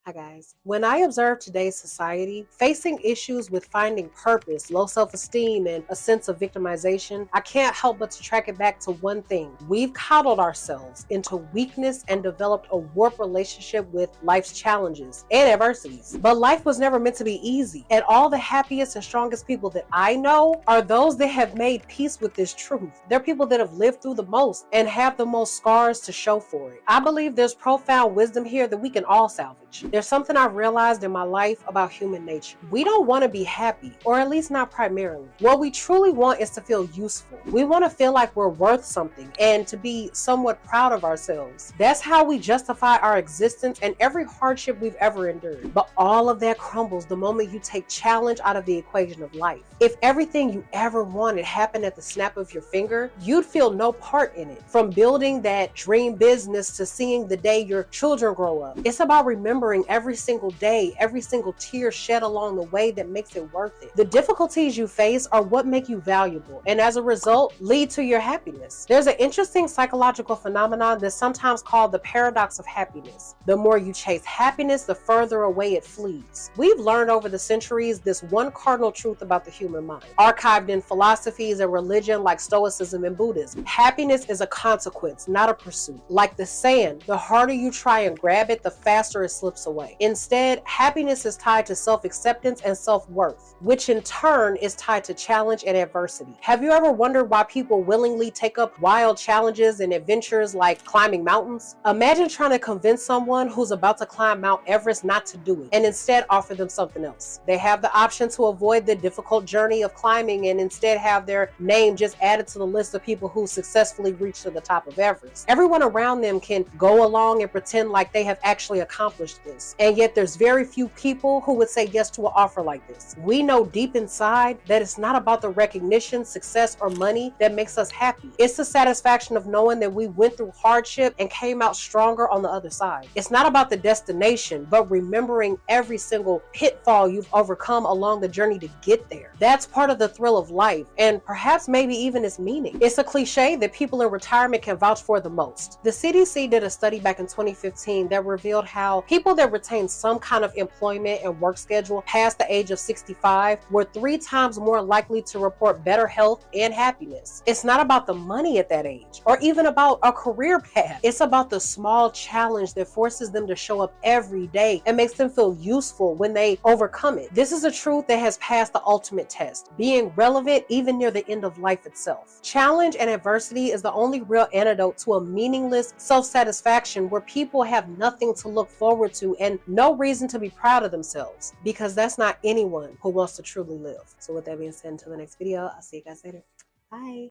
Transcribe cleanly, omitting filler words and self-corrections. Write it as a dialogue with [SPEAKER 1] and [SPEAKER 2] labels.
[SPEAKER 1] Hi guys. When I observe today's society facing issues with finding purpose, low self-esteem, and a sense of victimization, I can't help but to track it back to one thing. We've coddled ourselves into weakness and developed a warped relationship with life's challenges and adversities. But life was never meant to be easy, and all the happiest and strongest people that I know are those that have made peace with this truth. They're people that have lived through the most and have the most scars to show for it. I believe there's profound wisdom here that we can all salvage. There's something I've realized in my life about human nature. We don't want to be happy, or at least not primarily. What we truly want is to feel useful. We want to feel like we're worth something and to be somewhat proud of ourselves. That's how we justify our existence and every hardship we've ever endured. But all of that crumbles the moment you take challenge out of the equation of life. If everything you ever wanted happened at the snap of your finger, you'd feel no part in it. From building that dream business to seeing the day your children grow up. It's about remembering every single day, every single tear shed along the way that makes it worth it. The difficulties you face are what make you valuable, and as a result, lead to your happiness. There's an interesting psychological phenomenon that's sometimes called the paradox of happiness. The more you chase happiness, the further away it flees. We've learned over the centuries this one cardinal truth about the human mind, archived in philosophies and religion like Stoicism and Buddhism. Happiness is a consequence, not a pursuit. Like the sand, the harder you try and grab it, the faster it slips away. Instead, happiness is tied to self-acceptance and self-worth, which in turn is tied to challenge and adversity. Have you ever wondered why people willingly take up wild challenges and adventures like climbing mountains? Imagine trying to convince someone who's about to climb Mount Everest not to do it and instead offer them something else. They have the option to avoid the difficult journey of climbing and instead have their name just added to the list of people who successfully reached to the top of Everest. Everyone around them can go along and pretend like they have actually accomplished this. And yet there's very few people who would say yes to an offer like this. We know deep inside that it's not about the recognition, success, or money that makes us happy. It's the satisfaction of knowing that we went through hardship and came out stronger on the other side. It's not about the destination, but remembering every single pitfall you've overcome along the journey to get there. That's part of the thrill of life, and perhaps maybe even its meaning. It's a cliche that people in retirement can vouch for the most. The CDC did a study back in 2015 that revealed how people that retain some kind of employment and work schedule past the age of 65 were 3 times more likely to report better health and happiness. It's not about the money at that age, or even about a career path. It's about the small challenge that forces them to show up every day and makes them feel useful when they overcome it. This is a truth that has passed the ultimate test, being relevant even near the end of life itself. Challenge and adversity is the only real antidote to a meaningless self-satisfaction where people have nothing to look forward to and no reason to be proud of themselves, because that's not anyone who wants to truly live. So with that being said, until the next video, I'll see you guys later. Bye.